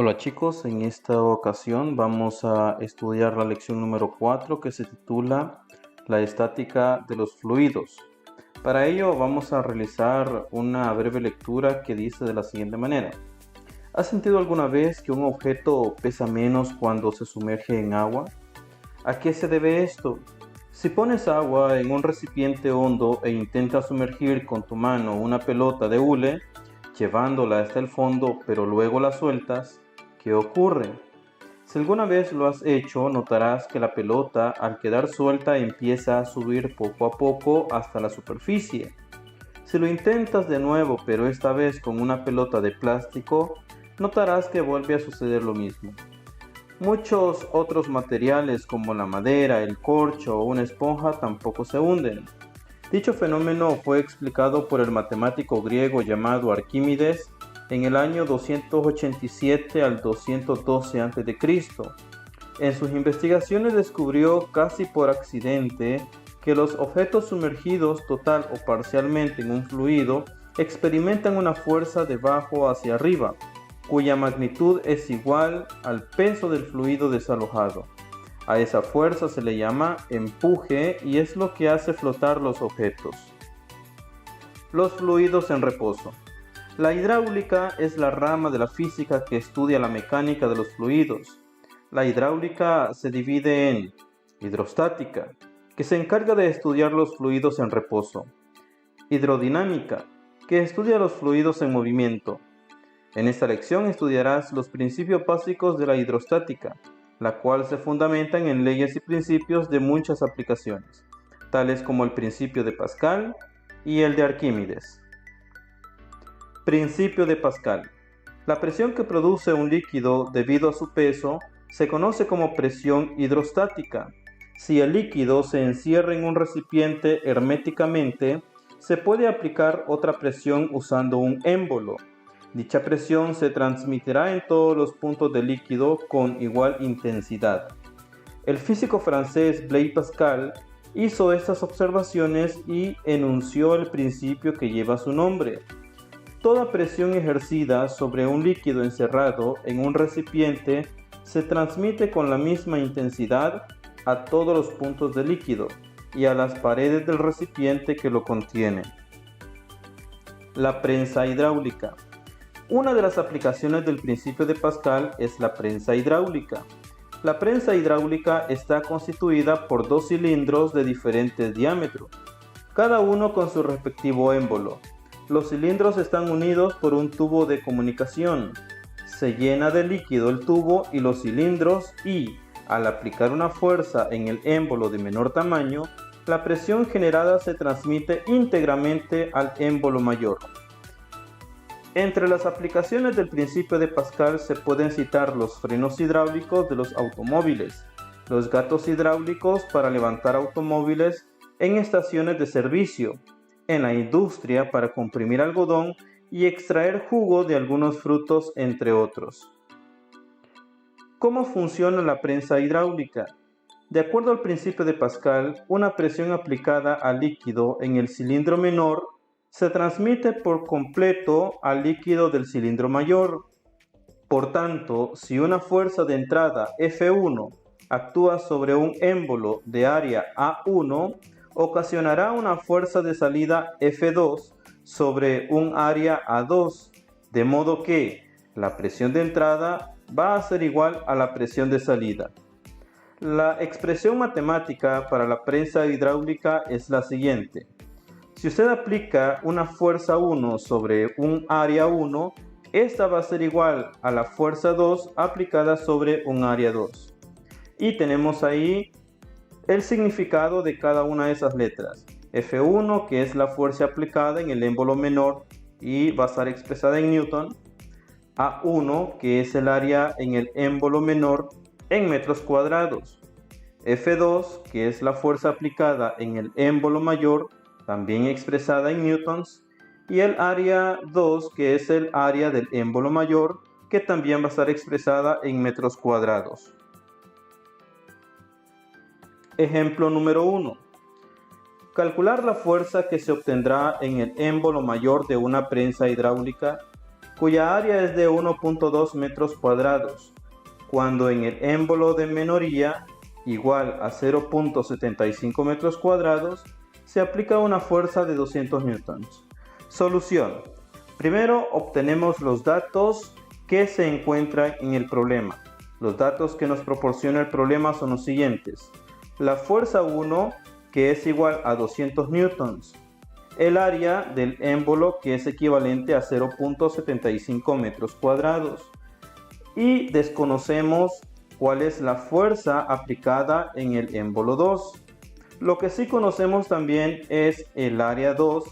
Hola chicos, en esta ocasión vamos a estudiar la lección número 4 que se titula La estática de los fluidos. Para ello vamos a realizar una breve lectura que dice de la siguiente manera. ¿Has sentido alguna vez que un objeto pesa menos cuando se sumerge en agua? ¿A qué se debe esto? Si pones agua en un recipiente hondo e intentas sumergir con tu mano una pelota de hule, llevándola hasta el fondo pero luego la sueltas, ¿qué ocurre? Si alguna vez lo has hecho, notarás que la pelota al quedar suelta empieza a subir poco a poco hasta la superficie. Si lo intentas de nuevo pero esta vez con una pelota de plástico, notarás que vuelve a suceder lo mismo. Muchos otros materiales como la madera, el corcho o una esponja tampoco se hunden. Dicho fenómeno fue explicado por el matemático griego llamado Arquímedes en el año 287 al 212 a.C. En sus investigaciones descubrió casi por accidente que los objetos sumergidos total o parcialmente en un fluido experimentan una fuerza de abajo hacia arriba, cuya magnitud es igual al peso del fluido desalojado. A esa fuerza se le llama empuje y es lo que hace flotar los objetos. Los fluidos en reposo. La hidráulica es la rama de la física que estudia la mecánica de los fluidos. La hidráulica se divide en hidrostática, que se encarga de estudiar los fluidos en reposo, hidrodinámica, que estudia los fluidos en movimiento. En esta lección estudiarás los principios básicos de la hidrostática, la cual se fundamentan en leyes y principios de muchas aplicaciones, tales como el principio de Pascal y el de Arquímedes. Principio de Pascal. La presión que produce un líquido debido a su peso se conoce como presión hidrostática. Si el líquido se encierra en un recipiente herméticamente, se puede aplicar otra presión usando un émbolo. Dicha presión se transmitirá en todos los puntos del líquido con igual intensidad. El físico francés Blaise Pascal hizo estas observaciones y enunció el principio que lleva su nombre. Toda presión ejercida sobre un líquido encerrado en un recipiente se transmite con la misma intensidad a todos los puntos del líquido y a las paredes del recipiente que lo contiene. La prensa hidráulica. Una de las aplicaciones del principio de Pascal es la prensa hidráulica. La prensa hidráulica está constituida por dos cilindros de diferentes diámetros, cada uno con su respectivo émbolo. Los cilindros están unidos por un tubo de comunicación. Se llena de líquido el tubo y los cilindros y, al aplicar una fuerza en el émbolo de menor tamaño, la presión generada se transmite íntegramente al émbolo mayor. Entre las aplicaciones del principio de Pascal se pueden citar los frenos hidráulicos de los automóviles, los gatos hidráulicos para levantar automóviles en estaciones de servicio, en la industria para comprimir algodón y extraer jugo de algunos frutos, entre otros. ¿Cómo funciona la prensa hidráulica? De acuerdo al principio de Pascal, una presión aplicada al líquido en el cilindro menor se transmite por completo al líquido del cilindro mayor. Por tanto, si una fuerza de entrada F1 actúa sobre un émbolo de área A1, ocasionará una fuerza de salida F2 sobre un área A2, de modo que la presión de entrada va a ser igual a la presión de salida. La expresión matemática para la prensa hidráulica es la siguiente. Si usted aplica una fuerza 1 sobre un área 1, esta va a ser igual a la fuerza 2 aplicada sobre un área 2. Y tenemos ahí el significado de cada una de esas letras. F1, que es la fuerza aplicada en el émbolo menor y va a estar expresada en Newton. A1, que es el área en el émbolo menor en metros cuadrados. F2, que es la fuerza aplicada en el émbolo mayor, también expresada en newtons, y el área 2, que es el área del émbolo mayor, que también va a estar expresada en metros cuadrados. Ejemplo número 1. Calcular la fuerza que se obtendrá en el émbolo mayor de una prensa hidráulica cuya área es de 1.2 metros cuadrados, cuando en el émbolo de menoría, igual a 0.75 metros cuadrados, se aplica una fuerza de 200 newtons. Solución. Primero obtenemos los datos que se encuentran en el problema. Los datos que nos proporciona el problema son los siguientes. La fuerza 1, que es igual a 200 newtons. El área del émbolo, que es equivalente a 0.75 metros cuadrados. Y desconocemos cuál es la fuerza aplicada en el émbolo 2. Lo que sí conocemos también es el área 2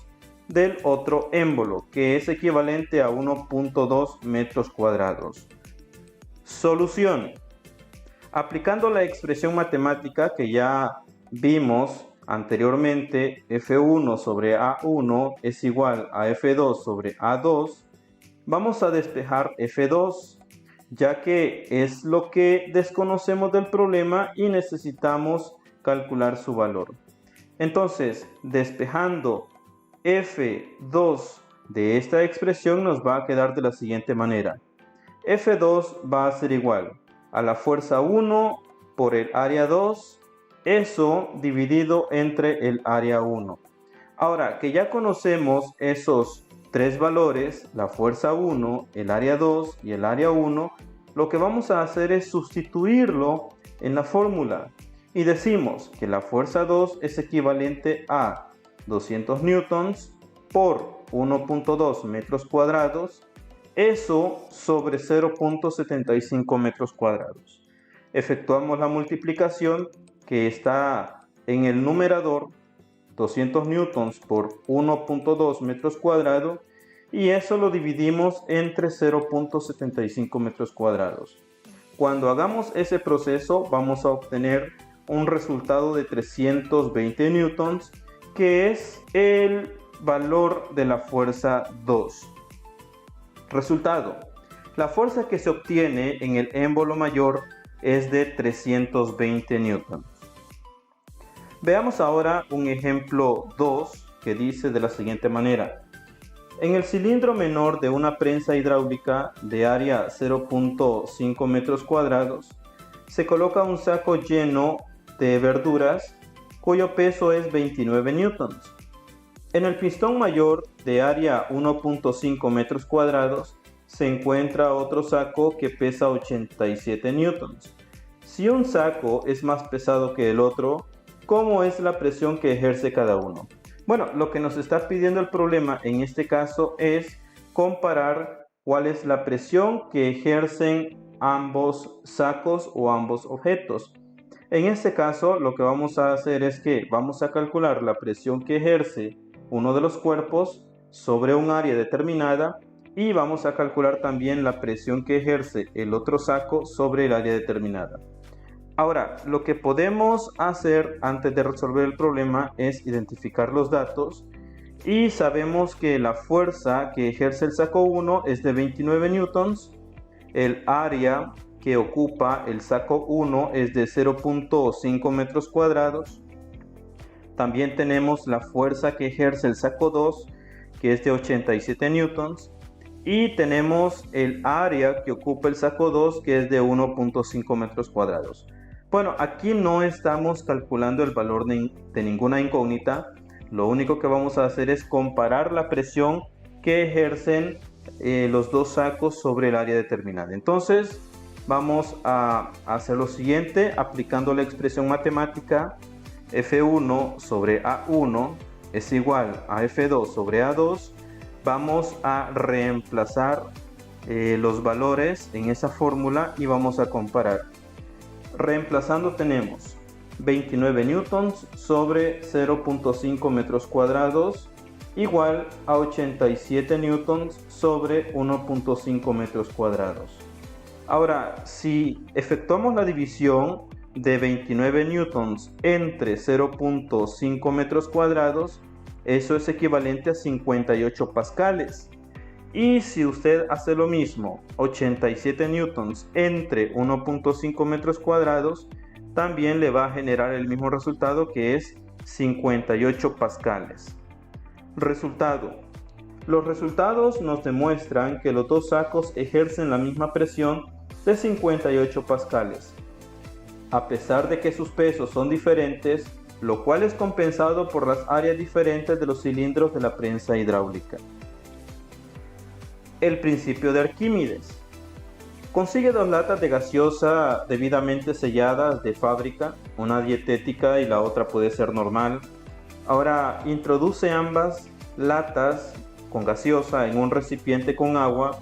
del otro émbolo, que es equivalente a 1.2 metros cuadrados. Solución. Aplicando la expresión matemática que ya vimos anteriormente, F1 sobre A1 es igual a F2 sobre A2, vamos a despejar F2, ya que es lo que desconocemos del problema y necesitamos calcular su valor. Entonces, despejando F2 de esta expresión nos va a quedar de la siguiente manera. F2 va a ser igual a la fuerza 1 por el área 2, eso dividido entre el área 1. Ahora que ya conocemos esos tres valores, la fuerza 1, el área 2 y el área 1, lo que vamos a hacer es sustituirlo en la fórmula. Y decimos que la fuerza 2 es equivalente a 200 newtons por 1.2 metros cuadrados, eso sobre 0.75 metros cuadrados. Efectuamos la multiplicación que está en el numerador, 200 newtons por 1.2 metros cuadrados, y eso lo dividimos entre 0.75 metros cuadrados. Cuando hagamos ese proceso vamos a obtener un resultado de 320 newtons, que es el valor de la fuerza 2. Resultado. La fuerza que se obtiene en el émbolo mayor es de 320 newtons. Veamos ahora un ejemplo 2 que dice de la siguiente manera. En el cilindro menor de una prensa hidráulica de área 0.5 metros cuadrados se coloca un saco lleno de verduras cuyo peso es 29 newtons. En el pistón mayor de área 1.5 metros cuadrados se encuentra otro saco que pesa 87 newtons. Si un saco es más pesado que el otro, ¿cómo es la presión que ejerce cada uno? Bueno, lo que nos está pidiendo el problema en este caso es comparar cuál es la presión que ejercen ambos sacos o ambos objetos. En este caso, lo que vamos a hacer es que vamos a calcular la presión que ejerce uno de los cuerpos sobre un área determinada y vamos a calcular también la presión que ejerce el otro saco sobre el área determinada. Ahora, lo que podemos hacer antes de resolver el problema es identificar los datos y sabemos que la fuerza que ejerce el saco 1 es de 29 newtons, el área que ocupa el saco 1 es de 0.5 metros cuadrados. También tenemos la fuerza que ejerce el saco 2, que es de 87 newtons. Y tenemos el área que ocupa el saco 2, que es de 1.5 metros cuadrados. Bueno, aquí no estamos calculando el valor de ninguna incógnita. Lo único que vamos a hacer es comparar la presión que ejercen los dos sacos sobre el área determinada. Entonces, vamos a hacer lo siguiente, aplicando la expresión matemática F1 sobre A1 es igual a F2 sobre A2. Vamos a reemplazar los valores en esa fórmula y vamos a comparar. Reemplazando tenemos 29 newtons sobre 0.5 metros cuadrados igual a 87 newtons sobre 1.5 metros cuadrados. Ahora, si efectuamos la división de 29 newtons entre 0.5 metros cuadrados, eso es equivalente a 58 pascales. Y si usted hace lo mismo, 87 newtons entre 1.5 metros cuadrados, también le va a generar el mismo resultado, que es 58 pascales. Resultado. Los resultados nos demuestran que los dos sacos ejercen la misma presión de 58 pascales, a pesar de que sus pesos son diferentes, lo cual es compensado por las áreas diferentes de los cilindros de la prensa hidráulica. El principio de Arquímedes. Consigue 2 latas de gaseosa debidamente selladas de fábrica, una dietética y la otra puede ser normal. Ahora introduce ambas latas con gaseosa en un recipiente con agua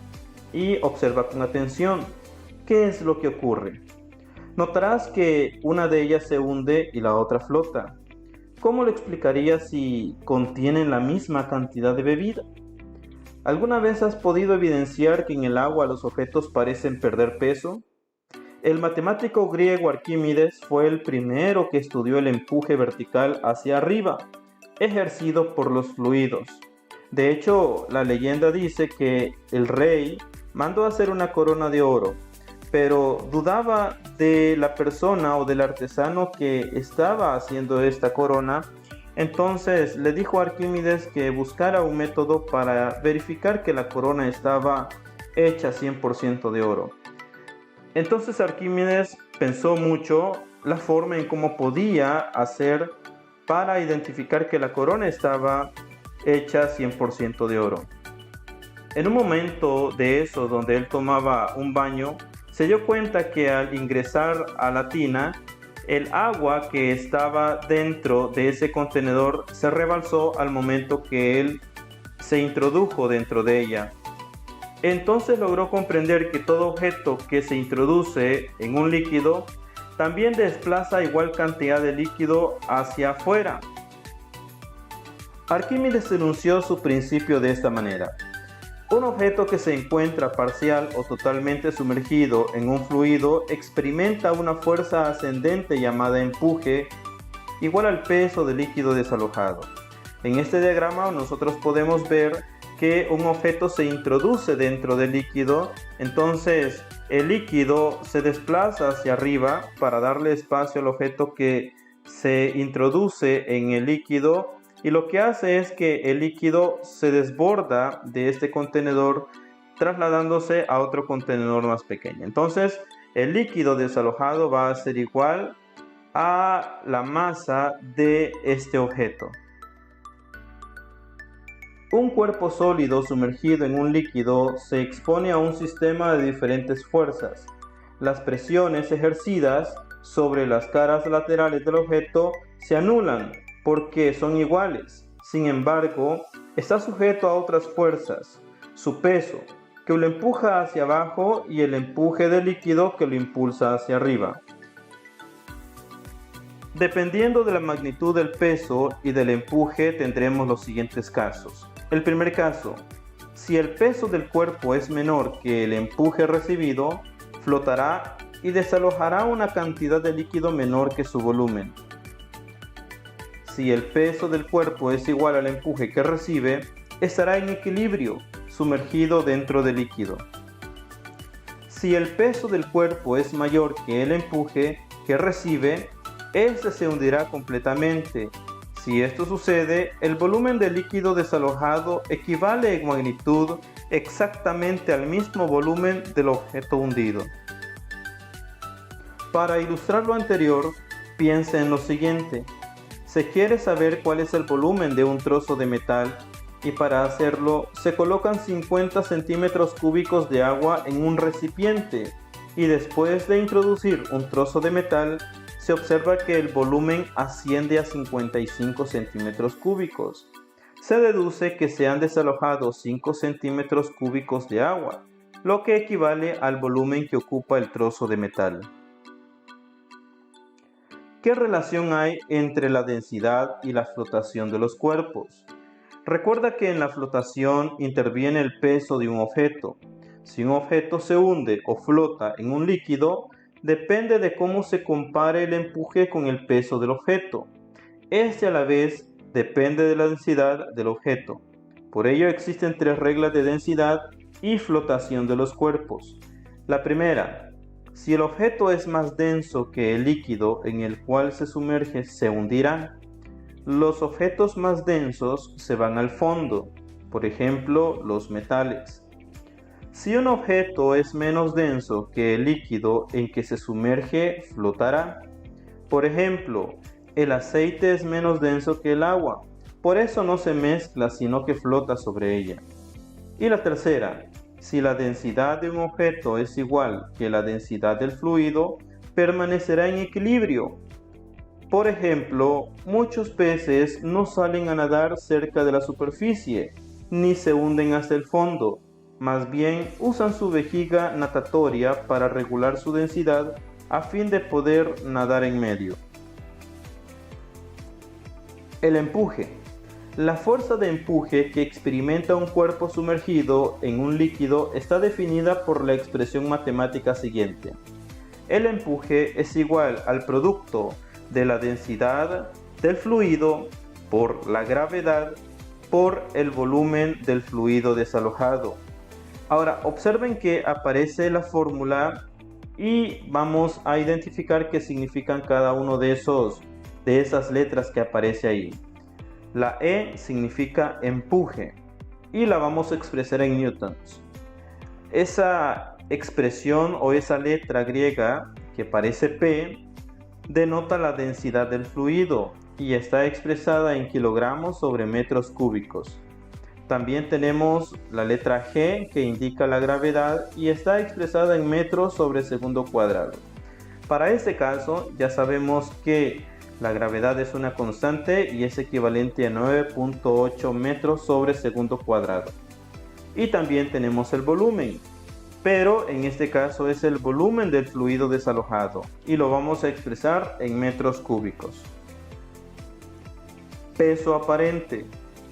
y observa con atención qué es lo que ocurre. Notarás que una de ellas se hunde y la otra flota. ¿Cómo lo explicarías si contienen la misma cantidad de bebida? ¿Alguna vez has podido evidenciar que en el agua los objetos parecen perder peso? El matemático griego Arquímedes fue el primero que estudió el empuje vertical hacia arriba, ejercido por los fluidos. De hecho, la leyenda dice que el rey mandó hacer una corona de oro, pero dudaba de la persona o del artesano que estaba haciendo esta corona. Entonces le dijo a Arquímedes que buscara un método para verificar que la corona estaba hecha 100% de oro. Entonces Arquímedes pensó mucho la forma en cómo podía hacer para identificar que la corona estaba hecha 100% de oro. En un momento de eso, donde él tomaba un baño, se dio cuenta que al ingresar a la tina, el agua que estaba dentro de ese contenedor se rebalsó al momento que él se introdujo dentro de ella. Entonces logró comprender que todo objeto que se introduce en un líquido también desplaza igual cantidad de líquido hacia afuera. Arquímedes enunció su principio de esta manera. Un objeto que se encuentra parcial o totalmente sumergido en un fluido experimenta una fuerza ascendente llamada empuje igual al peso del líquido desalojado. En este diagrama nosotros podemos ver que un objeto se introduce dentro del líquido, entonces el líquido se desplaza hacia arriba para darle espacio al objeto que se introduce en el líquido, y lo que hace es que el líquido se desborda de este contenedor trasladándose a otro contenedor más pequeño. Entonces el líquido desalojado va a ser igual a la masa de este objeto. Un cuerpo sólido sumergido en un líquido se expone a un sistema de diferentes fuerzas. Las presiones ejercidas sobre las caras laterales del objeto se anulan porque son iguales. Sin embargo, está sujeto a otras fuerzas, su peso, que lo empuja hacia abajo, y el empuje del líquido que lo impulsa hacia arriba. Dependiendo de la magnitud del peso y del empuje, tendremos los siguientes casos. El primer caso, si el peso del cuerpo es menor que el empuje recibido, flotará y desalojará una cantidad de líquido menor que su volumen. Si el peso del cuerpo es igual al empuje que recibe, estará en equilibrio, sumergido dentro del líquido. Si el peso del cuerpo es mayor que el empuje que recibe, este se hundirá completamente. Si esto sucede, el volumen del líquido desalojado equivale en magnitud exactamente al mismo volumen del objeto hundido. Para ilustrar lo anterior, piensa en lo siguiente. Se quiere saber cuál es el volumen de un trozo de metal, y para hacerlo se colocan 50 centímetros cúbicos de agua en un recipiente, y después de introducir un trozo de metal se observa que el volumen asciende a 55 centímetros cúbicos. Se deduce que se han desalojado 5 centímetros cúbicos de agua, lo que equivale al volumen que ocupa el trozo de metal. ¿Qué relación hay entre la densidad y la flotación de los cuerpos? Recuerda que en la flotación interviene el peso de un objeto. Si un objeto se hunde o flota en un líquido, depende de cómo se compare el empuje con el peso del objeto. Este a la vez depende de la densidad del objeto. Por ello existen 3 reglas de densidad y flotación de los cuerpos. La primera: si el objeto es más denso que el líquido en el cual se sumerge, se hundirá. Los objetos más densos se van al fondo. por ejemplo, los metales. Si un objeto es menos denso que el líquido en que se sumerge, flotará. Por ejemplo, el aceite es menos denso que el agua, por eso no se mezcla, sino que flota sobre ella. Y la tercera, si la densidad de un objeto es igual que la densidad del fluido, permanecerá en equilibrio. Por ejemplo, muchos peces no salen a nadar cerca de la superficie, ni se hunden hasta el fondo. Más bien usan su vejiga natatoria para regular su densidad a fin de poder nadar en medio. El empuje. La fuerza de empuje que experimenta un cuerpo sumergido en un líquido está definida por la expresión matemática siguiente. El empuje es igual al producto de la densidad del fluido por la gravedad por el volumen del fluido desalojado. Ahora, observen que aparece la fórmula y vamos a identificar qué significan cada uno de esas letras que aparece ahí. La E significa empuje y la vamos a expresar en newtons. Esa expresión o esa letra griega que parece P denota la densidad del fluido y está expresada en kilogramos sobre metros cúbicos. También tenemos la letra G que indica la gravedad y está expresada en metros sobre segundo cuadrado. Para este caso ya sabemos que la gravedad es una constante y es equivalente a 9.8 metros sobre segundo cuadrado. Y también tenemos el volumen, pero en este caso es el volumen del fluido desalojado y lo vamos a expresar en metros cúbicos. Peso aparente.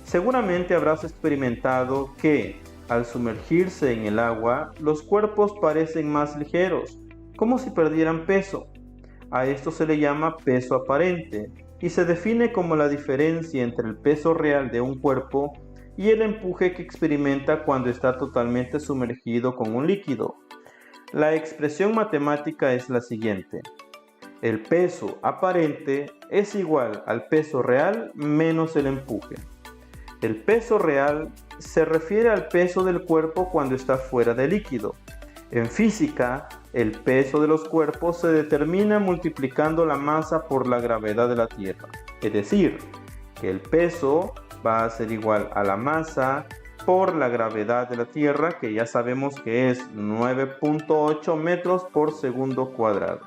Seguramente habrás experimentado que al sumergirse en el agua, los cuerpos parecen más ligeros, como si perdieran peso. A esto se le llama peso aparente y se define como la diferencia entre el peso real de un cuerpo y el empuje que experimenta cuando está totalmente sumergido con un líquido. La expresión matemática es la siguiente. El peso aparente es igual al peso real menos el empuje. El peso real se refiere al peso del cuerpo cuando está fuera del líquido. En física, el peso de los cuerpos se determina multiplicando la masa por la gravedad de la Tierra. Es decir, que el peso va a ser igual a la masa por la gravedad de la Tierra, que ya sabemos que es 9.8 metros por segundo cuadrado.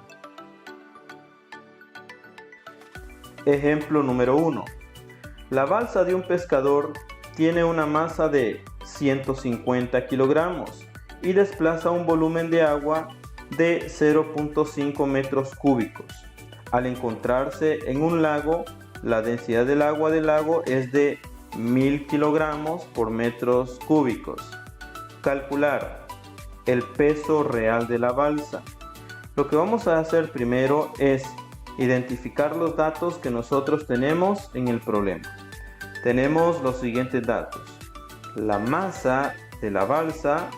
Ejemplo número 1. La balsa de un pescador tiene una masa de 150 kilogramos y desplaza un volumen de agua de 0.5 metros cúbicos. Al encontrarse en un lago, la densidad del agua del lago es de 1000 kilogramos por metros cúbicos. Calcular el peso real de la balsa. Lo que vamos a hacer primero es identificar los datos que nosotros tenemos en el problema. Tenemos los siguientes datos. La masa de la balsa,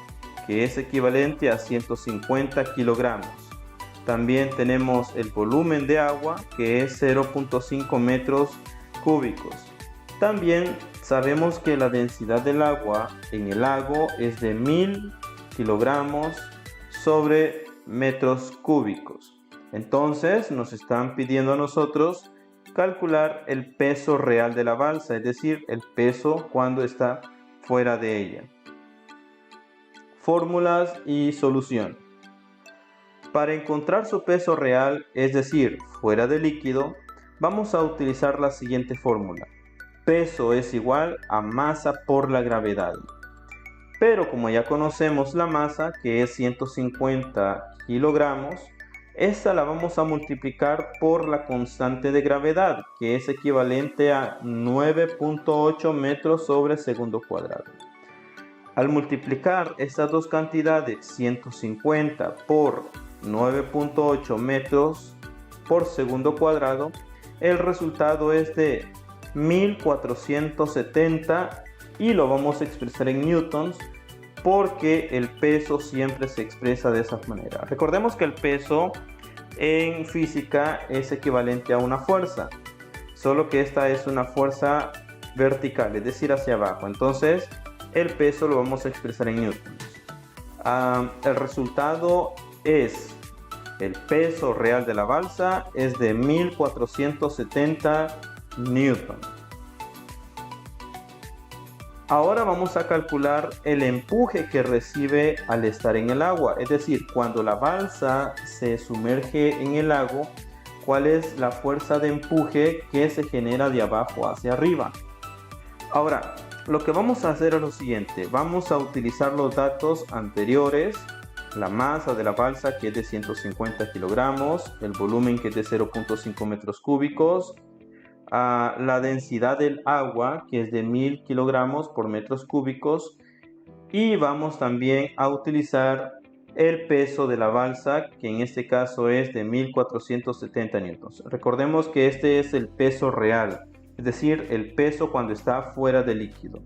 que es equivalente a 150 kilogramos. También tenemos el volumen de agua, que es 0.5 metros cúbicos. También sabemos que la densidad del agua en el lago es de 1000 kilogramos sobre metros cúbicos. Entonces nos están pidiendo a nosotros calcular el peso real de la balsa, es decir, el peso cuando está fuera de ella. Fórmulas y solución. Para encontrar su peso real, es decir, fuera del líquido, vamos a utilizar la siguiente fórmula. Peso es igual a masa por la gravedad. Pero como ya conocemos la masa, que es 150 kilogramos, esta la vamos a multiplicar por la constante de gravedad, que es equivalente a 9.8 metros sobre segundo cuadrado. Al multiplicar estas dos cantidades, 150 por 9.8 metros por segundo cuadrado, el resultado es de 1470 y lo vamos a expresar en newtons porque el peso siempre se expresa de esa manera. Recordemos que el peso en física es equivalente a una fuerza, solo que esta es una fuerza vertical, es decir, hacia abajo. Entonces el peso lo vamos a expresar en newtons. El resultado es, el peso real de la balsa es de 1470 newtons. Ahora vamos a calcular el empuje que recibe al estar en el agua, es decir, cuando la balsa se sumerge en el lago, cuál es la fuerza de empuje que se genera de abajo hacia arriba. Ahora, lo que vamos a hacer es lo siguiente, vamos a utilizar los datos anteriores, la masa de la balsa que es de 150 kilogramos, el volumen que es de 0.5 metros cúbicos, la densidad del agua que es de 1000 kilogramos por metros cúbicos, y vamos también a utilizar el peso de la balsa que en este caso es de 1470 newtons. Recordemos que este es el peso real, es decir, el peso cuando está fuera del líquido.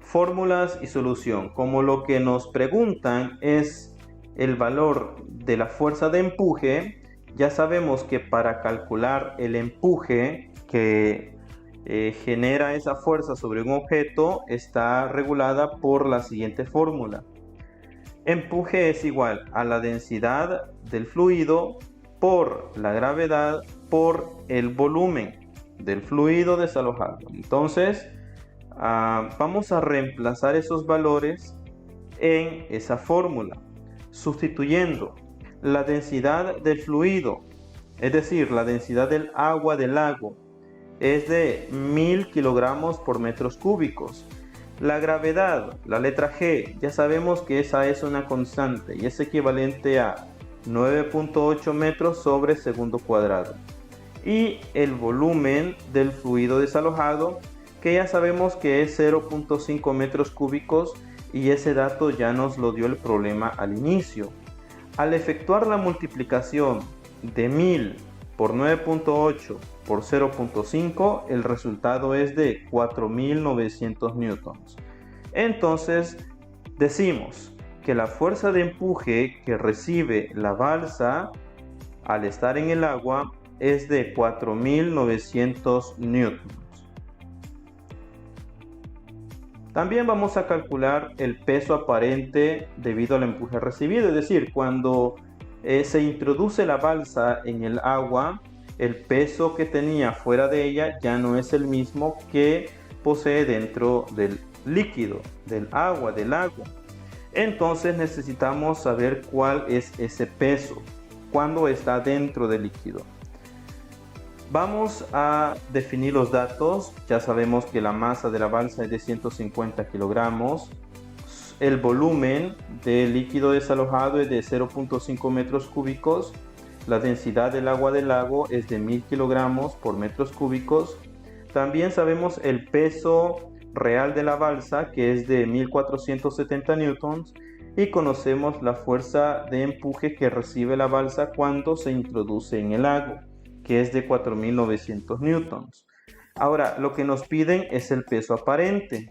Fórmulas y solución. Como lo que nos preguntan es el valor de la fuerza de empuje, ya sabemos que para calcular el empuje que genera esa fuerza sobre un objeto está regulada por la siguiente fórmula. Empuje es igual a la densidad del fluido por la gravedad por el volumen del fluido desalojado. Entonces, vamos a reemplazar esos valores en esa fórmula, sustituyendo la densidad del fluido, es decir, la densidad del agua del lago, es de 1000 kilogramos por metros cúbicos. La gravedad, la letra G, ya sabemos que esa es una constante y es equivalente a 9.8 metros sobre segundo cuadrado. Y el volumen del fluido desalojado, que ya sabemos que es 0.5 metros cúbicos, y ese dato ya nos lo dio el problema al inicio. Al efectuar la multiplicación de 1000 por 9.8 por 0.5, el resultado es de 4900 newtons. Entonces decimos que la fuerza de empuje que recibe la balsa al estar en el agua es de 4900 newtons. También vamos a calcular el peso aparente debido al empuje recibido, es decir, cuando se introduce la balsa en el agua, el peso que tenía fuera de ella ya no es el mismo que posee dentro del líquido, del agua, del lago. Entonces necesitamos saber cuál es ese peso cuando está dentro del líquido. Vamos a definir los datos. Ya sabemos que la masa de la balsa es de 150 kilogramos. El volumen del líquido desalojado es de 0.5 metros cúbicos. La densidad del agua del lago es de 1000 kilogramos por metros cúbicos. También sabemos el peso real de la balsa, que es de 1470 newtons. Y conocemos la fuerza de empuje que recibe la balsa cuando se introduce en el lago, que es de 4900 newtons. Ahora, lo que nos piden es el peso aparente.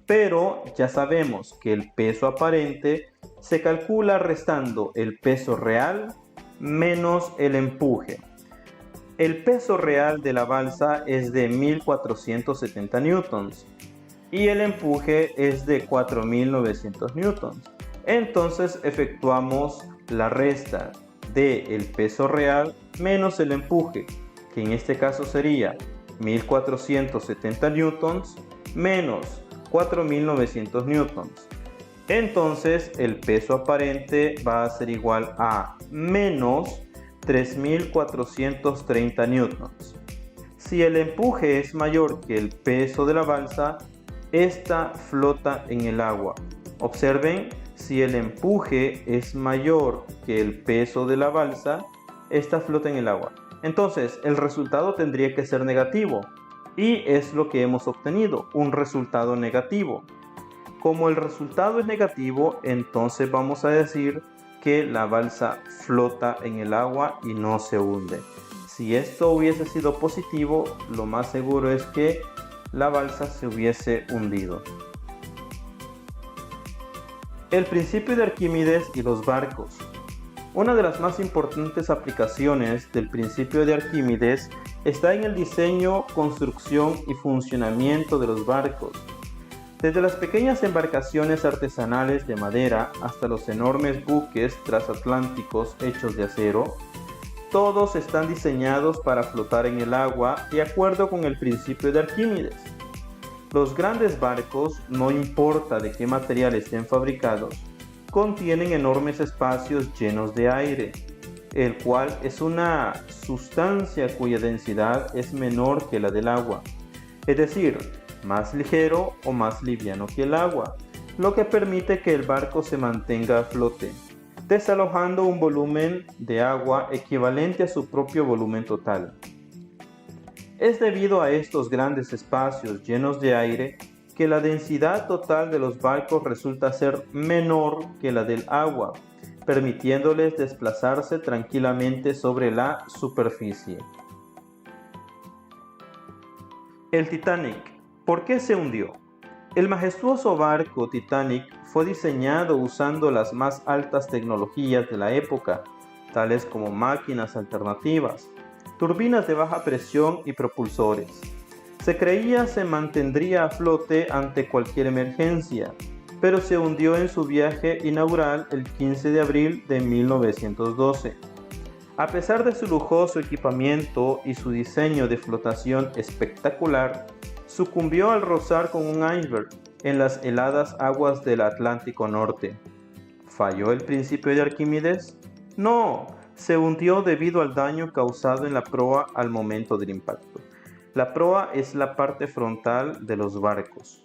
Pero ya sabemos que el peso aparente se calcula restando el peso real menos el empuje. El peso real de la balsa es de 1470 newtons y el empuje es de 4900 newtons. Entonces efectuamos la resta del peso real menos el empuje, que en este caso sería 1470 newtons menos 4900 newtons. Entonces el peso aparente va a ser igual a menos 3430 newtons. Si el empuje es mayor que el peso de la balsa, esta flota en el agua. Observen, si el empuje es mayor que el peso de la balsa, esta flota en el agua. Entonces el resultado tendría que ser negativo. Y es lo que hemos obtenido, un resultado negativo. Como el resultado es negativo, entonces vamos a decir que la balsa flota en el agua y no se hunde. Si esto hubiese sido positivo, lo más seguro es que la balsa se hubiese hundido. El principio de Arquímedes y los barcos. Una de las más importantes aplicaciones del principio de Arquímedes está en el diseño, construcción y funcionamiento de los barcos. Desde las pequeñas embarcaciones artesanales de madera hasta los enormes buques transatlánticos hechos de acero, todos están diseñados para flotar en el agua de acuerdo con el principio de Arquímedes. Los grandes barcos, no importa de qué material estén fabricados, contienen enormes espacios llenos de aire, el cual es una sustancia cuya densidad es menor que la del agua, es decir, más ligero o más liviano que el agua, lo que permite que el barco se mantenga a flote, desalojando un volumen de agua equivalente a su propio volumen total. Es debido a estos grandes espacios llenos de aire que la densidad total de los barcos resulta ser menor que la del agua, permitiéndoles desplazarse tranquilamente sobre la superficie. El Titanic. ¿Por qué se hundió? El majestuoso barco Titanic fue diseñado usando las más altas tecnologías de la época, tales como máquinas alternativas, turbinas de baja presión y propulsores. Se creía se mantendría a flote ante cualquier emergencia, pero se hundió en su viaje inaugural el 15 de abril de 1912. A pesar de su lujoso equipamiento y su diseño de flotación espectacular, sucumbió al rozar con un iceberg en las heladas aguas del Atlántico Norte. ¿Falló el principio de Arquímedes? No, se hundió debido al daño causado en la proa al momento del impacto. La proa es la parte frontal de los barcos.